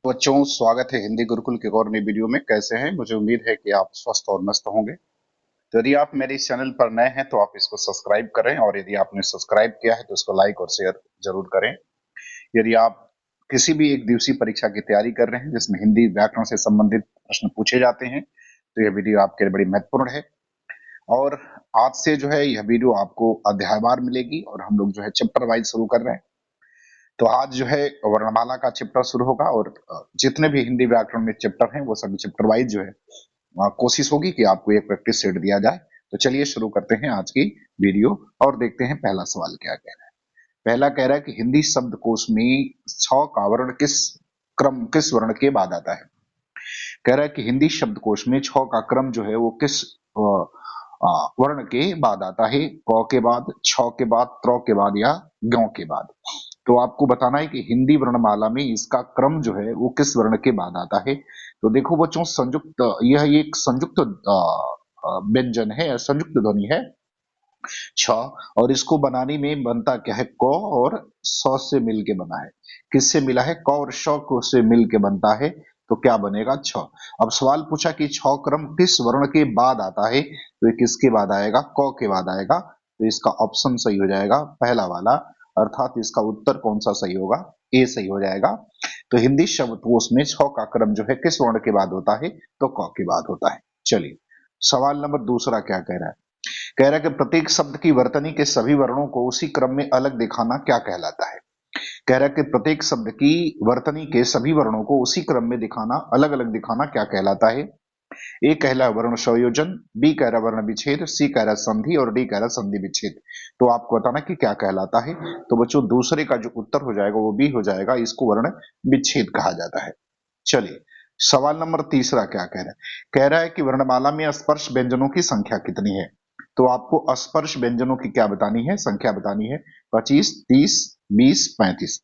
बच्चों, स्वागत है हिंदी गुरुकुल के एक और नई वीडियो में। कैसे हैं? मुझे उम्मीद है कि आप स्वस्थ और मस्त होंगे। तो यदि आप मेरे इस चैनल पर नए हैं तो आप इसको सब्सक्राइब करें, और यदि आपने सब्सक्राइब किया है तो इसको लाइक और शेयर जरूर करें। यदि आप किसी भी एक दिवसीय परीक्षा की तैयारी कर रहे हैं जिसमें हिंदी व्याकरण से संबंधित प्रश्न पूछे जाते हैं तो यह वीडियो आपके लिए बड़ी महत्वपूर्ण है। और आज से जो है यह वीडियो आपको अध्यायवार मिलेगी और हम लोग जो है चैप्टर वाइज शुरू कर रहे हैं। तो आज जो है वर्णमाला का चैप्टर शुरू होगा, और जितने भी हिंदी व्याकरण में चैप्टर हैं वो सभी चैप्टर वाइज जो है कोशिश होगी कि आपको एक प्रैक्टिस सेट दिया जाए। तो चलिए शुरू करते हैं आज की वीडियो और देखते हैं पहला सवाल क्या कह रहा है। पहला कह रहा है कि हिंदी शब्दकोश में छ का वर्ण किस वर्ण के बाद आता है। कह रहा है कि हिंदी शब्दकोश में छ का क्रम जो है वो किस वर्ण के बाद आता है। क के बाद, छ के बाद, त्र के बाद या ज्ञ के बाद। तो आपको बताना है कि हिंदी वर्णमाला में इसका क्रम जो है वो किस वर्ण के बाद आता है। तो देखो बच्चों, संयुक्त यह एक संयुक्त व्यंजन है, संयुक्त ध्वनि है छ, और इसको बनाने में बनता क्या है, क और स से मिल के बना है। किससे मिला है? क और श को से मिल के बनता है, तो क्या बनेगा? छ। अब सवाल पूछा कि छ क्रम किस वर्ण के बाद आता है, तो ये किसके बाद आएगा? क के बाद आएगा। तो इसका ऑप्शन सही हो जाएगा पहला वाला, अर्थात इसका उत्तर कौन सा सही होगा? ए सही हो जाएगा। तो हिंदी शब्दकोश में छ का क्रम जो है किस वर्ण के बाद होता है? तो क के बाद होता है। चलिए सवाल नंबर दूसरा क्या कह रहा है। कह रहा है कि प्रत्येक शब्द की वर्तनी के सभी वर्णों को उसी क्रम में अलग दिखाना क्या कहलाता है। कह रहा है कि प्रत्येक शब्द की वर्तनी के सभी वर्णों को उसी क्रम में दिखाना, अलग अलग दिखाना क्या कहलाता है। ए कह रहा है वर्ण संयोजन, बी कह रहा है वर्ण विच्छेद, सी कह रहा है संधि, और डी कह रहा है संधि विच्छेद। तो आपको बताना कि क्या कहलाता है। तो बच्चों दूसरे का जो उत्तर हो जाएगा वो बी हो जाएगा, इसको वर्ण विच्छेद कहा जाता है। चलिए सवाल नंबर तीसरा क्या कह रहा है। कह रहा है कि वर्णमाला में स्पर्श व्यंजनों की संख्या कितनी है। तो आपको स्पर्श व्यंजनों की क्या बतानी है? संख्या बतानी है। 25, 30, 20, 35।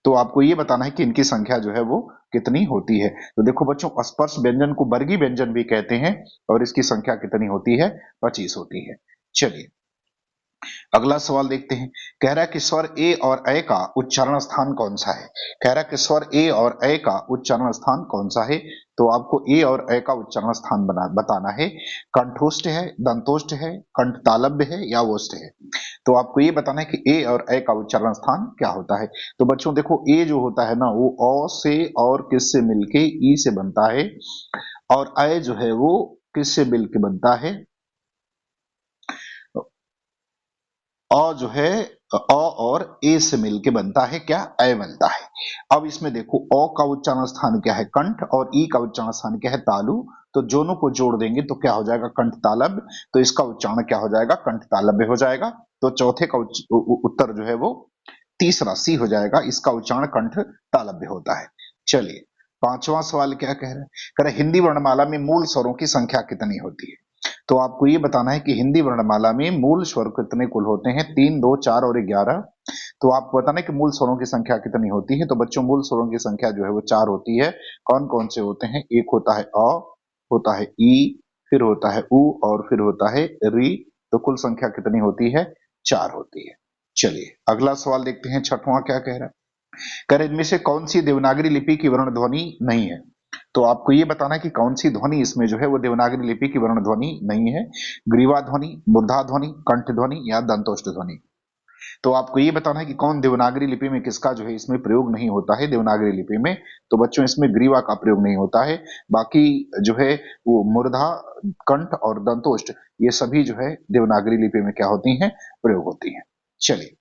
तो आपको ये बताना है कि इनकी संख्या जो है वो कितनी होती है। तो देखो बच्चों, स्पर्श व्यंजन को वर्गीय व्यंजन भी कहते हैं, और इसकी संख्या कितनी होती है? 25 होती है। चलिए अगला सवाल देखते हैं। कह रहा है कि स्वर ए और ए का उच्चारण स्थान कौन सा है। कह रहा है कि स्वर ए और ए का उच्चारण स्थान कौन सा है। तो आपको ए और ए का उच्चारण स्थान बताना है। कंठोष्ठ है, दंतोष्ठ है, कंठ तालव्य है या ओष्ठ है। तो आपको ये बताना है कि ए और ए का उच्चारण स्थान क्या होता है। तो बच्चों देखो, ए जो होता है ना वो अ से और किससे मिलके ई से बनता है, और ए जो है वो किससे मिलके बनता है? अ जो है अ और ए से मिलके बनता है क्या? ए बनता है। अब इसमें देखो, अ का उच्चारण स्थान क्या है? कंठ, और ई का उच्चारण स्थान क्या है? तालु। तो दोनों को जोड़ देंगे तो क्या हो जाएगा? कंठ तालव्य। तो इसका उच्चारण क्या हो जाएगा? कंठ तालव्य हो जाएगा। तो चौथे का उत्तर जो है वो तीसरा सी हो जाएगा, इसका उच्चारण कंठ तालव्य होता है। चलिए पांचवा सवाल क्या कह रहा है। कह रहा है हिंदी वर्णमाला में मूल स्वरों की संख्या कितनी होती है। तो आपको ये बताना है कि हिंदी वर्णमाला में मूल स्वर कितने कुल होते हैं? 3, 2, 4 और 11। तो आपको बताना है कि मूल स्वरों की संख्या कितनी होती है। तो बच्चों मूल स्वरों की संख्या जो है वो 4 होती है। कौन कौन से होते हैं? एक होता है अ, होता है ई, फिर होता है उ, और फिर होता है री। तो कुल संख्या कितनी होती है? 4 होती है। चलिए अगला सवाल देखते हैं, छठवां क्या कह रहा है। कह रहे इनमें से कौन सी देवनागरी लिपि की वर्ण ध्वनि नहीं है। तो आपको ये बताना है कि कौन सी ध्वनि इसमें जो है वो देवनागरी लिपि की वर्ण ध्वनि नहीं है। ग्रीवा ध्वनि, मूर्धा ध्वनि, कंठ ध्वनि या दंतोष्ठ ध्वनि। तो आपको ये बताना है कि कौन देवनागरी लिपि में किसका जो है इसमें प्रयोग नहीं होता है देवनागरी लिपि में। तो बच्चों इसमें ग्रीवा का प्रयोग नहीं होता है। बाकी जो है वो मूर्धा, कंठ और दंतोष्ठ, ये सभी जो है देवनागरी लिपि में क्या होती हैं? प्रयोग होती हैं। चलिए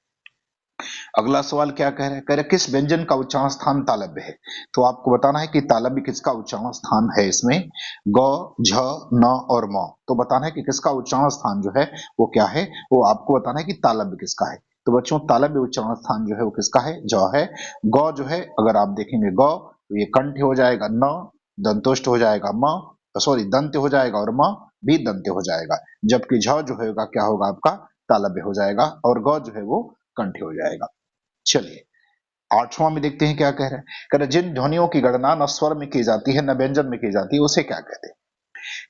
अगला सवाल क्या कह रहा है। कह रहा है किस व्यंजन का उच्चारण स्थान तालव्य है। तो आपको बताना है कि तालव्य किसका उच्चारण स्थान है इसमें। ग, झ, न और म। तो बताना है कि किसका उच्चारण स्थान जो है वो क्या है। वो आपको बताना है कि तालव्य किसका है। तो बच्चों तालव्य उच्चारण स्थान जो है वो किसका है? ज है। ग जो है अगर आप देखेंगे ग, तो ये कंठ हो जाएगा। न दंतोष्ठ हो जाएगा। म सॉरी दंत हो जाएगा, और म भी दंत हो जाएगा। जबकि झ जो होगा क्या होगा आपका? तालव्य हो जाएगा, और ग जो है वो कंठ हो जाएगा। चलिए आठवां में देखते हैं क्या कह रहा है। कह रहा है जिन ध्वनियों की गणना न स्वर में की जाती है न व्यंजन में की जाती है उसे क्या कहते हैं।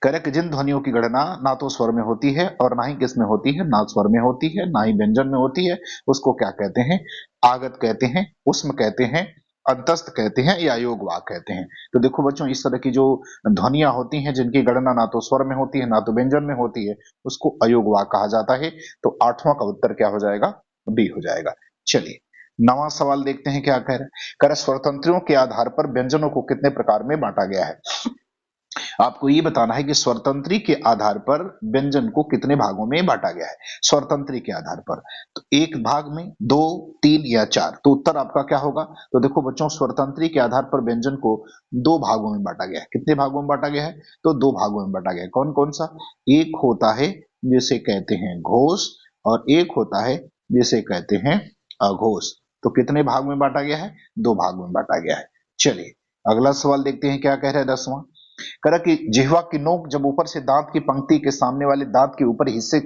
कह रहा है कि जिन ध्वनियों की गणना ना तो स्वर में होती है और ना ही किस में होती है, ना स्वर में होती है ना ही व्यंजन में होती है, उसको क्या कहते हैं? आगत कहते हैं, उष्म कहते हैं, अंतस्थ कहते हैं या योग वाक कहते हैं। तो देखो बच्चों, इस तरह की जो ध्वनियां होती हैं जिनकी गणना ना तो स्वर में होती है ना तो व्यंजन में होती है, उसको अयोग वाक कहा जाता है। तो 8वां का उत्तर क्या हो जाएगा? बी हो जाएगा। चलिए 9वां सवाल देखते हैं क्या कह रहा है। कह रहा है स्वरतंत्रियों के आधार पर व्यंजनों को कितने प्रकार में बांटा गया है। आपको ये बताना है कि स्वरतंत्री के आधार पर व्यंजन को कितने भागों में बांटा गया है। स्वरतंत्री के आधार पर तो एक भाग में, दो, तीन या चार। तो उत्तर आपका क्या होगा? तो देखो बच्चों, स्वरतंत्री के आधार पर व्यंजन को दो भागों में बांटा गया है। कितने भागों में बांटा गया है? तो दो भागों में बांटा गया है। कौन कौन सा? एक होता है जिसे कहते हैं घोष, और एक होता है जिसे कहते हैं अघोष। तो कितने भाग में बांटा गया है? दो भाग में बांटा गया है। चलिए अगला सवाल देखते हैं क्या कह रहा है 10वां। करा कि जिह्वा की नोक जब ऊपर से दांत की पंक्ति के सामने वाले दांत के ऊपर हिस्से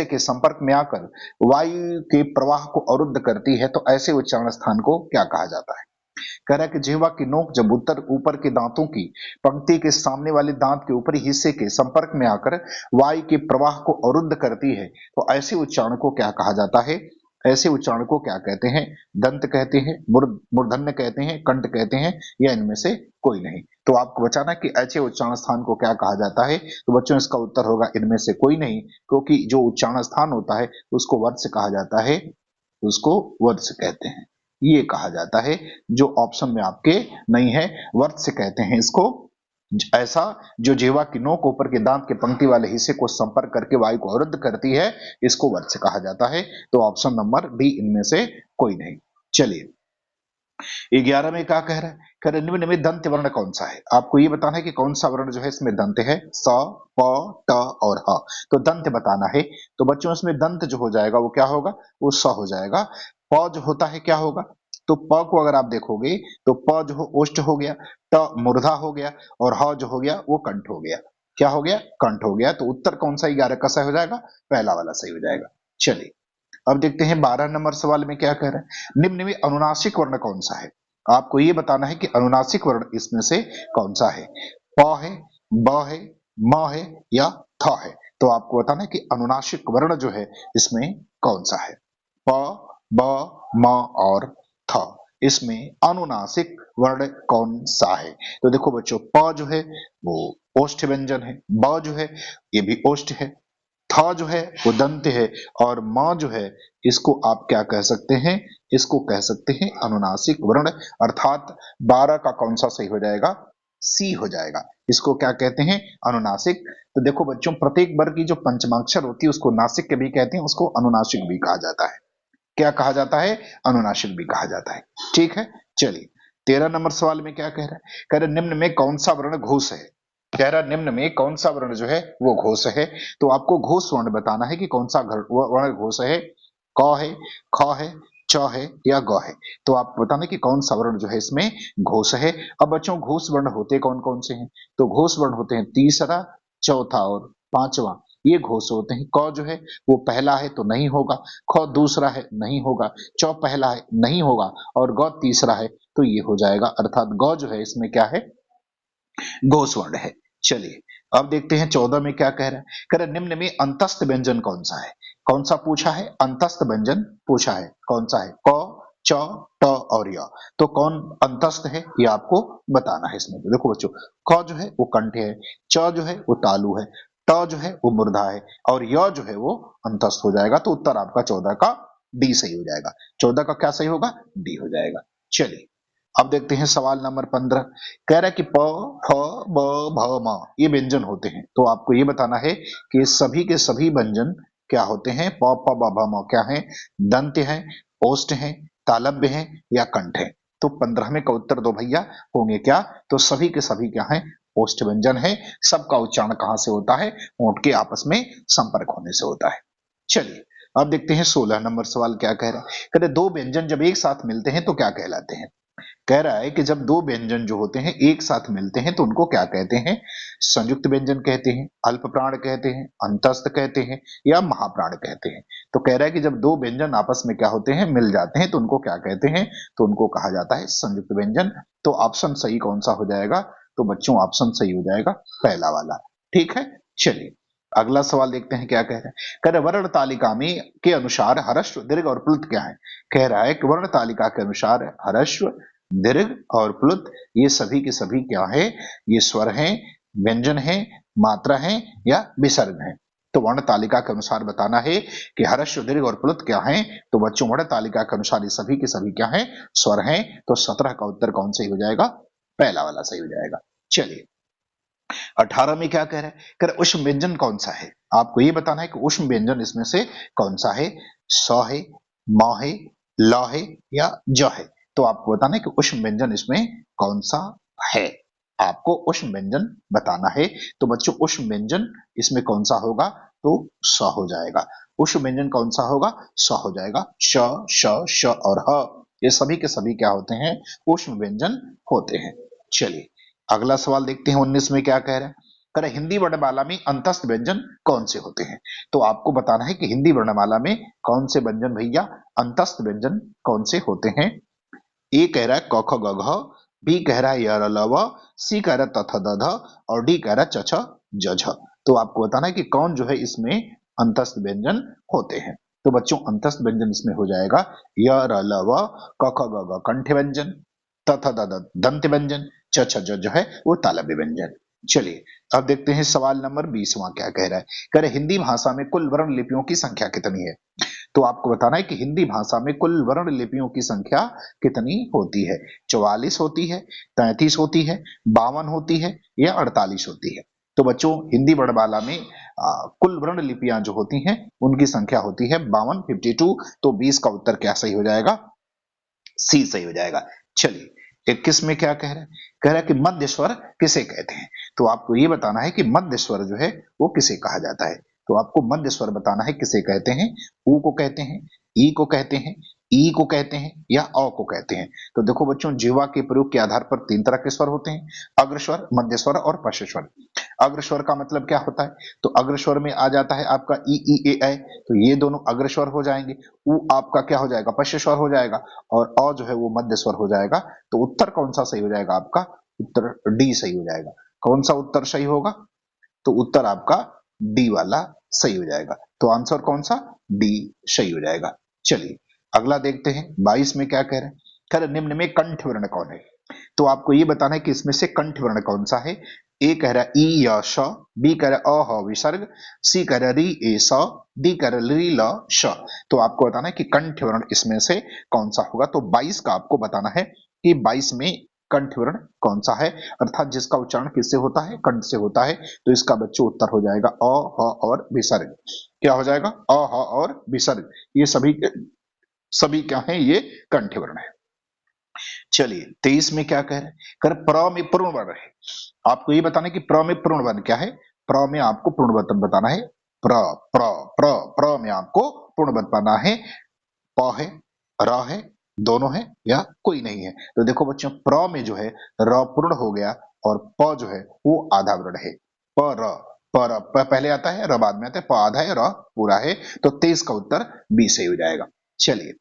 के संपर्क में आकर वायु के प्रवाह को अवरुद्ध करती है, तो ऐसे उच्चारण स्थान को क्या कहा जाता है? कह रहा है कि जिह्वा की नोक जब ऊपर के दांतों की पंक्ति के सामने वाले दांत के ऊपरी हिस्से के संपर्क में आकर वायु के प्रवाह को अवरुद्ध करती है, तो ऐसे उच्चारण को क्या कहा जाता है? ऐसे उच्चारण को क्या कहते हैं? दंत कहते हैं, मूर्धन्य कहते हैं, कंठ कहते हैं, या इनमें से कोई नहीं। तो आपको बचाना कि ऐसे उच्चारण स्थान को क्या कहा जाता है। तो बच्चों इसका उत्तर होगा इनमें से कोई नहीं, क्योंकि जो उच्चारण स्थान होता है उसको वर्ष कहा जाता है, उसको वर्ष कहते हैं। ये कहा जाता है जो ऑप्शन में आपके नहीं है, वर्ष कहते हैं इसको। ऐसा जो जिह्वा की नोक ऊपर के दांत के पंक्ति वाले हिस्से को संपर्क करके वायु को अवरुद्ध करती है, इसको वर्ष कहा जाता है। तो ऑप्शन नंबर बी इनमें से कोई नहीं। चलिए 11 में क्या कह रहा है? कह रहा है निम्न में दंत वर्ण कौन सा है। आपको ये बताना है कि कौन सा वर्ण जो है इसमें दंत है। स, प, ट और ह। तो दंत बताना है। तो बच्चों इसमें दंत जो हो जाएगा वो क्या होगा? वो स हो जाएगा। प जो होता है क्या होगा? तो प को अगर आप देखोगे तो प जो हो ओष्ठ हो गया, ट मूर्धा हो गया, और ह जो हो गया वो कंठ हो गया। क्या हो गया? कंठ हो गया। तो उत्तर कौन सा 11 का सही हो जाएगा? पहला वाला सही हो जाएगा। चलिए अब देखते हैं 12 नंबर सवाल में क्या कह रहा है। निम्न में अनुनासिक वर्ण कौन सा है। आपको ये बताना है कि अनुनासिक वर्ण इसमें से कौन सा है। प है, ब है, म है या थ है। तो आपको बताना है कि अनुनासिक वर्ण जो है इसमें कौन सा है। प, ब, म और थ। इसमें अनुनासिक वर्ण कौन सा है? तो देखो बच्चों, प जो है वो ओष्ठ व्यंजन है, ब जो है ये भी ओष्ठ है, थ जो है वो दंत है, और म जो है इसको आप क्या कह सकते हैं? इसको कह सकते हैं अनुनासिक वर्ण। अर्थात 12 का कौन सा सही हो जाएगा? सी हो जाएगा। इसको क्या कहते हैं? अनुनासिक। तो देखो बच्चों, प्रत्येक वर्ग की जो पंचमाक्षर होती है उसको नासिक भी कहते हैं, उसको अनुनासिक भी कहा जाता है। क्या कहा जाता है? अनुनासिक भी कहा जाता है। ठीक है। चलिए 13 नंबर सवाल में क्या कह रहा है? कह रहा है निम्न में कौन सा वर्ण घोष है। कह रहा निम्न में कौन सा वर्ण जो है वो घोष है। तो आपको घोष वर्ण बताना है कि कौन सा वर्ण घोष है। क है, ख है, च है या ग है। तो आप बताना कि कौन सा वर्ण जो है इसमें घोष है। अब बच्चों घोष वर्ण होते कौन कौन से हैं? तो घोष वर्ण होते हैं तीसरा, चौथा और पांचवा। ये घोष होते हैं। क जो है वो पहला है तो नहीं होगा, ख दूसरा है नहीं होगा, च पहला है नहीं होगा, और ग तीसरा है तो ये हो जाएगा। अर्थात ग जो है इसमें क्या है? घोष वर्ण है। चलिए अब देखते हैं 14 में क्या कह रहा है। कह रहा है निम्न में अंतस्थ व्यंजन कौन सा है। कौन सा पूछा है? अंतस्थ व्यंजन पूछा है। कौन सा है? क, च, ट और य। तो कौन अंतस्थ है ये आपको बताना है इसमें। तो देखो बच्चों, क जो है वो कंठ है, च जो है वो तालु है, ट जो है वो मूर्धा है, और य जो है वो अंतस्थ हो जाएगा। तो उत्तर आपका 14 का डी सही हो जाएगा। 14 का क्या सही होगा? डी हो जाएगा। चलिए अब देखते हैं सवाल नंबर 15। कह रहा है कि प, फ, ब, भ, म ये व्यंजन होते हैं। तो आपको ये बताना है कि सभी के सभी व्यंजन क्या होते हैं। प, फ, ब, भ, म क्या है? दंत है, ओष्ठ है, तालव्य है या कंठ है। तो 15वें का उत्तर दो भैया होंगे क्या? तो सभी के सभी क्या है? ओष्ठ व्यंजन है। सबका उच्चारण कहां से होता है? होंठ के आपस में संपर्क होने से होता है। चलिए अब देखते हैं 16 नंबर सवाल क्या कह रहा है। कह रहे दो व्यंजन जब एक साथ मिलते हैं तो क्या कहलाते हैं। कह रहा है कि जब दो व्यंजन जो होते हैं एक साथ मिलते हैं तो उनको क्या कहते हैं? संयुक्त व्यंजन कहते हैं, अल्प प्राण कहते हैं, अंतस्थ कहते हैं या महाप्राण कहते हैं। तो कह रहा है कि जब दो व्यंजन आपस में क्या होते हैं? मिल जाते हैं तो उनको क्या कहते हैं? तो उनको कहा जाता है संयुक्त व्यंजन। तो ऑप्शन सही कौन सा हो जाएगा? तो बच्चों ऑप्शन सही हो जाएगा पहला वाला। ठीक है। चलिए अगला सवाल देखते हैं क्या कह रहा है। कह रहा है वर्ण तालिका में के अनुसार ह्रस्व दीर्घ और प्लुत क्या है। कह रहा है कि वर्ण तालिका के अनुसार ह्रस्व दीर्घ और प्लुत ये सभी के सभी क्या है, ये स्वर हैं, व्यंजन है, मात्रा है या विसर्ग है। तो वर्ण तालिका के अनुसार बताना है कि ह्रस्व दीर्घ और प्लुत क्या है। तो बच्चों वर्ण तालिका के अनुसार ये सभी के सभी क्या है, स्वर हैं। तो 17 का उत्तर कौन सही हो जाएगा, पहला वाला सही हो जाएगा। चलिए 18 में क्या कह रहा है, कह रहा उष्म व्यंजन कौन सा है। आपको ये बताना है कि उष्म व्यंजन इसमें से कौन सा है, स है, म है, ल है या ज है। तो आपको बताना है कि उष्म व्यंजन इसमें कौन सा है, आपको उष्म व्यंजन बताना है। तो बच्चों उष्म व्यंजन इसमें कौन सा होगा, तो स हो जाएगा। उष्म व्यंजन कौन सा होगा, स हो जाएगा। श श श और ह ये सभी के सभी क्या होते हैं, उष्म व्यंजन होते हैं। चलिए अगला सवाल देखते हैं 19 में क्या कह रहा है। कह रहा है हिंदी वर्णमाला में अंतस्थ व्यंजन कौन से होते हैं। तो आपको बताना है कि हिंदी वर्णमाला में कौन से व्यंजन भैया अंतस्थ व्यंजन कौन से होते हैं। ए कह रहा है क ख ग घ, बी कह रहा है य र ल व, सी कह रहा है त थ द ध और डी कह रहा है च छ ज झ। तो आपको बताना है कि कौन जो है इसमें अंतस्थ व्यंजन होते हैं। तो बच्चों अंतस्थ व्यंजन इसमें हो जाएगा य र ल व, क ख ग घ कंठ व्यंजन, त थ द ध दंत व्यंजन, च छ ज जो है वो तालव्य व्यंजन। चलिए अब देखते हैं सवाल नंबर 20वां क्या कह रहा है। कह रहे हिंदी भाषा में कुल वर्ण लिपियों की संख्या कितनी है। तो आपको बताना है कि हिंदी भाषा में कुल वर्ण लिपियों की संख्या कितनी होती है। 44 होती है, 33 होती है, 52 होती है या 48 होती है। तो बच्चों हिंदी वर्णमाला में कुल वर्ण लिपियां जो होती हैं उनकी संख्या होती है 52, 52। तो 20 का उत्तर क्या सही हो जाएगा, सी सही हो जाएगा। चलिए 21 में क्या कह रहा है, कह रहा है कि मध्य स्वर किसे कहते हैं। तो आपको ये बताना है कि मध्य स्वर जो है वो किसे कहा जाता है। तो आपको मध्य स्वर बताना है किसे कहते हैं। ऊ को कहते हैं, ई को कहते हैं, ई को कहते हैं या अ को कहते हैं। तो देखो बच्चों जिह्वा के प्रयोग के आधार पर 3 तरह के स्वर होते हैं, अग्र स्वर, मध्य स्वर और पश्च स्वर। अग्र स्वर का मतलब क्या होता है, तो अग्र स्वर में आ जाता है आपका ई ए ऐ, तो ये दोनों अग्र स्वर हो जाएंगे। ऊ आपका क्या हो जाएगा, पश्च स्वर हो जाएगा और अ जो है वो मध्य स्वर हो जाएगा। तो उत्तर कौन सा सही हो जाएगा आपका, उत्तर डी सही हो जाएगा। कौन सा उत्तर सही होगा, तो उत्तर आपका डी वाला सही हो जाएगा। तो आंसर कौन सा, डी सही हो जाएगा। चलिए अगला देखते हैं 22 में क्या कह रहे हैं। कह रहे निम्न में कंठ वर्ण कौन है। तो आपको ये बताना है कि इसमें से कंठ वर्ण कौन सा है। ए कह रहा है ई या श, बी कह रहा है अ ह विसर्ग, सी कह रहा है री ए स, डी कह रहा है री ल श। तो आपको बताना है कि कंठ वर्ण इसमें से कौन सा होगा। तो 22 का आपको बताना है कि 22 में कंठ वर्ण कौन सा है, अर्थात जिसका उच्चारण किससे होता है, कंठ से होता है। तो इसका बच्चों उत्तर हो जाएगा अ ह और विसर्ग। क्या हो जाएगा, अ ह और विसर्ग, ये सभी सभी क्या है, ये कंठ वर्ण है। चलिए 23 में क्या कह रहे हैं, कर प्र में पूर्ण वर्ण है। आपको ये बताना है कि प्र में पूर्ण वर्ण क्या है। प्र में आपको पूर्ण वर्ण बताना है। प्र प्र प्र प्र में आपको पूर्ण वर्ण बताना है। प है, र है, दोनों है या कोई नहीं है। तो देखो बच्चों प्र में जो है र पूर्ण हो गया और प जो है वो आधा वर्ण है। प र प र प पहले आता है, र बाद में आता है, प आधा है, र पूरा है। तो 23 का उत्तर बी सही हो जाएगा। चलिए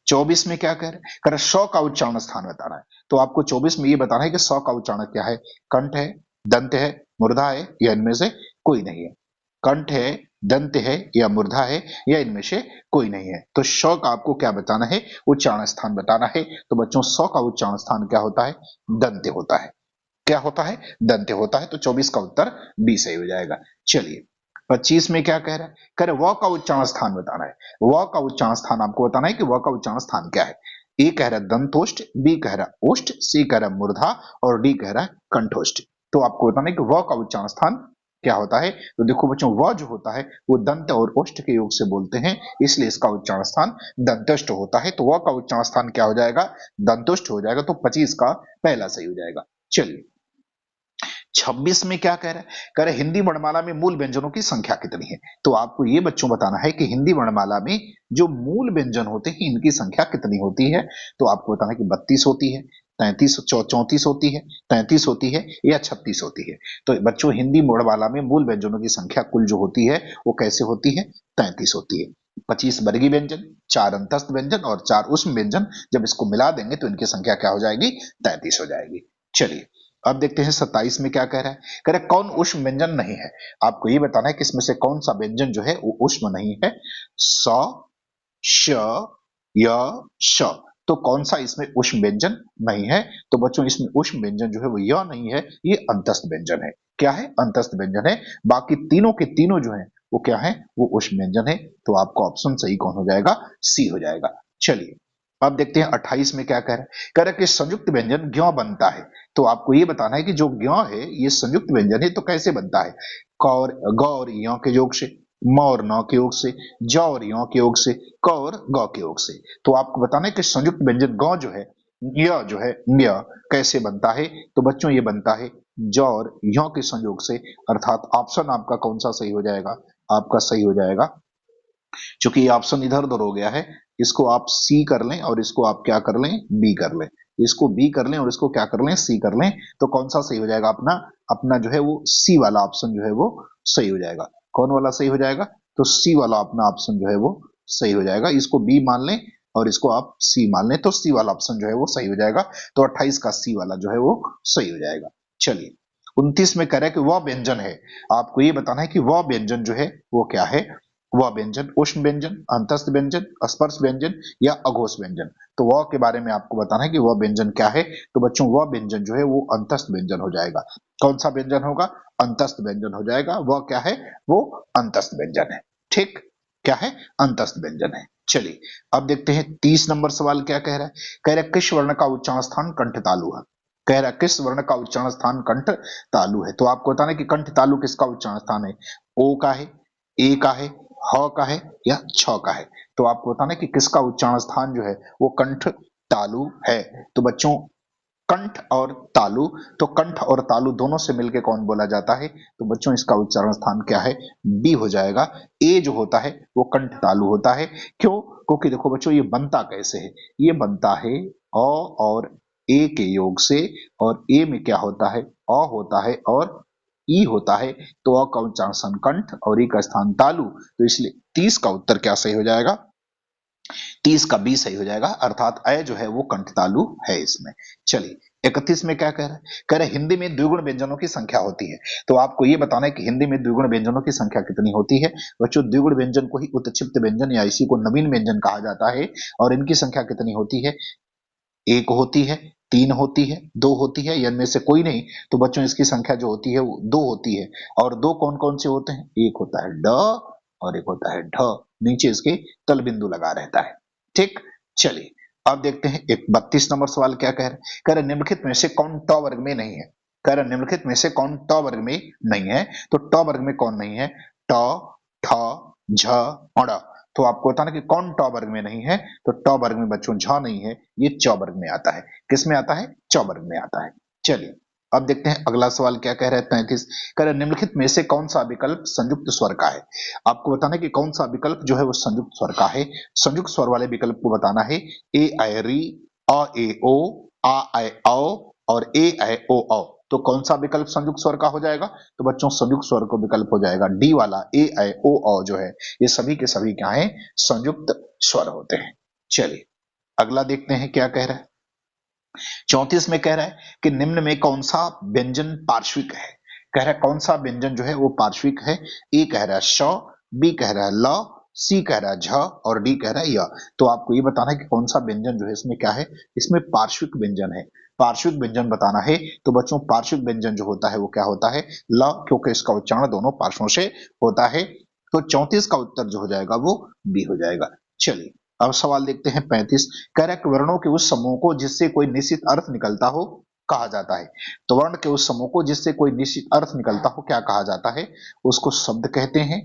24 में क्या कह रहे हैं, कह रहे श का उच्चारण स्थान बताना है। तो आपको 24 में ये बताना है कि स का उच्चारण क्या है, कंठ है, दंत है, मूर्धा है या इनमें से कोई नहीं है। कंठ है, दंत है या मूर्धा है या इनमें से कोई नहीं है। तो श का आपको क्या बताना है, उच्चारण स्थान बताना है। तो बच्चों स का उच्चारण स्थान क्या होता है, दंत होता है। क्या होता है, दंत होता है। तो 24 का उत्तर बी सही हो जाएगा। चलिए 25 में क्या कह रहा है, कह रहे व का उच्चारण स्थान बताना है। व का उच्चारण स्थान आपको बताना है कि व का उच्चारण स्थान क्या है। ए कह रहा है दंतोष्ठ, बी कह रहा है ओष्ठ, सी कह रहा है मूर्धा और डी कह रहा है कंठोष्ठ। तो आपको बताना है कि व का उच्चारण स्थान क्या होता है। तो देखो बच्चों व जो होता है वो दंत और ओष्ठ के योग से बोलते हैं, इसलिए इसका उच्चारण स्थान दंतोष्ठ होता है। तो व का उच्चारण स्थान क्या हो जाएगा, दंतोष्ठ हो जाएगा। तो 25 का पहला सही हो जाएगा। चलिए 26 में क्या कह रहा है, कह रहे हिंदी वर्णमाला में मूल व्यंजनों की संख्या कितनी है। तो आपको ये बच्चों बताना है कि हिंदी वर्णमाला में जो मूल व्यंजन होते हैं इनकी संख्या कितनी होती है। तो आपको बताना है कि 32 होती है, 33 34 होती है, 33 होती है या 36 होती है। तो बच्चों हिंदी वर्णमाला में मूल व्यंजनों की संख्या कुल जो होती है वो कैसे होती है, 33 होती है। 25 वर्गीय व्यंजन, 4 अंतस्थ व्यंजन और 4 उष्म व्यंजन, जब इसको मिला देंगे तो इनकी संख्या क्या हो जाएगी, 33 हो जाएगी। चलिए अब देखते हैं 27 में क्या कह रहा है। कह रहा है कौन उष्म व्यंजन नहीं है। आपको ये बताना है कि इसमें से कौन सा व्यंजन जो है वो उष्म नहीं है। स, श, य, श। तो कौन सा इसमें उष्म व्यंजन नहीं है। तो बच्चों इसमें उष्म व्यंजन जो है वो य नहीं है, ये अंतस्थ व्यंजन है। क्या है? अंतस्थ व्यंजन है। बाकी तीनों के तीनों जो है वो क्या है? वो उष्म व्यंजन है। तो आपका ऑप्शन सही कौन हो जाएगा? सी हो जाएगा। चलिए अब देखते हैं 28 में क्या कह रहा है। कह रहा है कि संयुक्त व्यंजन ग्यों बनता है। तो आपको ये बताना है कि जो ग्यों है ये संयुक्त व्यंजन है तो कैसे बनता है। कौर ग और य के योग से, म और न के योग से, ज और य के योग से, क और ग के योग से। तो आपको बताना है कि संयुक्त व्यंजन ग जो है, य जो है, य कैसे बनता है। तो बच्चों ये बनता है ज और य के संयोग से। अर्थात ऑप्शन आपका कौन सा सही हो जाएगा? आपका सही हो जाएगा, चूंकि ये ऑप्शन इधर उधर हो गया है, इसको आप सी कर लें और इसको आप क्या कर लें? बी कर लें। इसको बी कर लें और इसको क्या कर लें? सी कर लें। तो कौन सा सही हो जाएगा? अपना अपना जो है वो सी वाला ऑप्शन जो है वो सही हो जाएगा। कौन वाला सही हो जाएगा? तो सी वाला अपना ऑप्शन जो है वो सही हो जाएगा। इसको बी मान लें और इसको आप सी मान लें तो सी वाला ऑप्शन जो है वो सही हो जाएगा। तो 28 का सी वाला जो है वो सही हो जाएगा। चलिए 29 में कह रहा है कि वह व्यंजन है। आपको ये बताना है कि वह व्यंजन जो है वो क्या है। वह व्यंजन उष्ण व्यंजन, अंतस्थ व्यंजन, स्पर्श व्यंजन या अघोष व्यंजन। तो वह के बारे में आपको बताना है कि वह व्यंजन क्या है। तो बच्चों वह व्यंजन जो है वो अंतस्थ व्यंजन हो जाएगा। कौन सा व्यंजन होगा? अंतस्थ व्यंजन हो जाएगा। वह क्या है? वो अंतस्थ व्यंजन है। ठीक, क्या है? अंतस्थ व्यंजन है। चलिए अब देखते हैं 30 नंबर सवाल क्या कह रहा है। कह रहा है किस वर्ण का उच्चारण स्थान कंठ तालु है। कह रहा है किस वर्ण का उच्चारण स्थान कंठ तालु है। तो आपको बताना है कि कंठ तालु किसका उच्चारण स्थान है। ओ का है, ए का है, ह का है या छ का है। तो आपको बताना है कि किसका उच्चारण स्थान जो है वो कंठ तालु है। तो बच्चों कंठ और तालु, तो कंठ और तालु दोनों से मिलकर कौन बोला जाता है। तो बच्चों इसका उच्चारण स्थान क्या है? बी हो जाएगा। ए जो होता है वो कंठ तालु होता है। क्यों? क्योंकि देखो बच्चों ये बनता कैसे है। ये बनता है अ और ए के योग से, और ए में क्या होता है? अ होता है और ई होता है। तो अ का उच्चारण स्थान कंठ और ई का स्थान तालु। तो इसलिए 30 का उत्तर क्या सही हो जाएगा? 30 का बी सही हो जाएगा। अर्थात अय जो है वो कंठ तालु है इसमें। चलिए 31 में क्या कह रहा है। कह रहा है हिंदी में द्विगुण व्यंजनों की संख्या होती है। तो आपको ये बताना है कि हिंदी में द्विगुण व्यंजनों की संख्या कितनी होती है। बच्चों द्विगुण व्यंजन को ही उत्क्षिप्त व्यंजन या इसी को नवीन व्यंजन कहा जाता है। और इनकी संख्या कितनी होती है? एक होती है, तीन होती है, दो होती है, या इनमें से कोई नहीं। तो बच्चों इसकी संख्या जो होती है वो दो होती है। और दो कौन कौन से होते हैं? एक होता है ड और एक होता है ढ। नीचे इसके तल बिंदु लगा रहता है। ठीक, चलिए अब देखते हैं एक 32 नंबर सवाल क्या कह रहा है। कह रहा है निम्नलिखित में से कौन ट वर्ग में नहीं है। कह रहा है निम्नलिखित में से कौन ट वर्ग में नहीं है। तो ट वर्ग में कौन नहीं है? ट, ठ, झ और ड़। तो आपको बताना कि कौन ट वर्ग में नहीं है। तो ट वर्ग में बच्चों झ नहीं है, ये च वर्ग में आता है। किस में आता है? च वर्ग में आता है। चलिए अब देखते हैं अगला सवाल क्या कह रहा है 33। कह रहा है निम्नलिखित में से कौन सा विकल्प संयुक्त स्वर का है। आपको बताना है कि कौन सा विकल्प जो है वो संयुक्त स्वर का है। संयुक्त स्वर वाले विकल्प को बताना है। ए आई री, अ ए ओ, आ आई औ और ए आई ओ औ। तो कौन सा विकल्प संयुक्त स्वर का हो जाएगा। तो बच्चों संयुक्त स्वर का विकल्प हो जाएगा डी वाला, ए आई ओ औ जो है। ये सभी के सभी क्या है? संयुक्त स्वर होते हैं। चलिए अगला देखते हैं क्या कह रहा है। 34 में कह रहा है कि निम्न में कौन सा व्यंजन पार्श्विक है। कह रहा है कौन सा व्यंजन जो है वो पार्श्विक है। ए कह रहा है श, बी कह रहा है ल, सी कह रहा है झ और डी कह रहा है य। तो आपको ये बताना है कि कौन सा व्यंजन जो है इसमें क्या है। इसमें पार्श्विक व्यंजन है। पार्श्विक व्यंजन बताना है। तो बच्चों पार्श्विक व्यंजन जो होता है वो क्या होता है? ल, क्योंकि इसका उच्चारण दोनों पार्श्वों से होता है। तो 34 का उत्तर जो हो जाएगा वो बी हो जाएगा। चलिए अब सवाल देखते हैं 35। कह रहा है कि वर्णों के उस समूह को जिससे कोई निश्चित अर्थ निकलता हो कहा जाता है। तो वर्ण के उस समूह को जिससे कोई निश्चित अर्थ निकलता हो क्या कहा जाता है। उसको शब्द कहते हैं,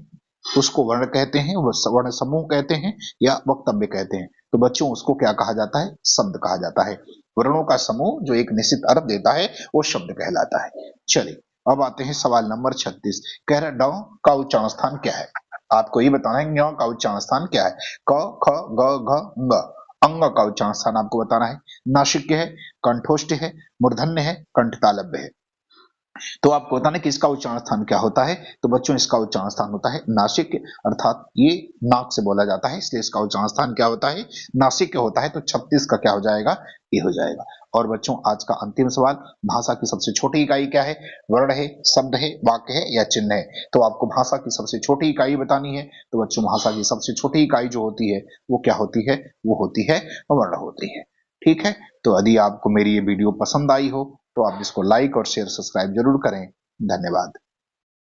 उसको वर्ण कहते हैं, वर्ण समूह कहते हैं या वक्तव्य कहते हैं। तो बच्चों उसको क्या कहा जाता है? शब्द कहा जाता है। वर्णों का समूह जो एक निश्चित अर्थ देता है वो शब्द कहलाता है। चलिए अब आते हैं सवाल नंबर 36। कह रहा है ड का उच्चारण स्थान क्या है। आपको ये बताना है ञ का उच्चारण स्थान क्या है। क, ख, ग, घ, ङ। अंग का उच्चारण स्थान आपको बताना है। नासिक्य है, कंठोष्ठ है, मूर्धन्य है, कंठतालव्य है। तो आपको बताना कि इसका उच्चारण स्थान क्या होता है। तो बच्चों इसका उच्चारण स्थान होता है नासिक, अर्थात ये नाक से बोला जाता है, इसलिए इसका उच्चारण स्थान क्या होता है, नासिक होता है। तो 36 का क्या हो जाएगा, ये हो जाएगा। और बच्चों आज का अंतिम सवाल, भाषा की सबसे छोटी इकाई क्या है, वर्ण है, शब्द है, वाक्य है या चिन्ह है। तो आपको भाषा की सबसे छोटी इकाई बतानी है। तो बच्चों भाषा की सबसे छोटी इकाई जो होती है वो क्या होती है, वो होती है वर्ण होती है। ठीक है, तो यदि आपको मेरी ये वीडियो पसंद आई हो तो आप इसको लाइक और शेयर सब्सक्राइब जरूर करें। धन्यवाद।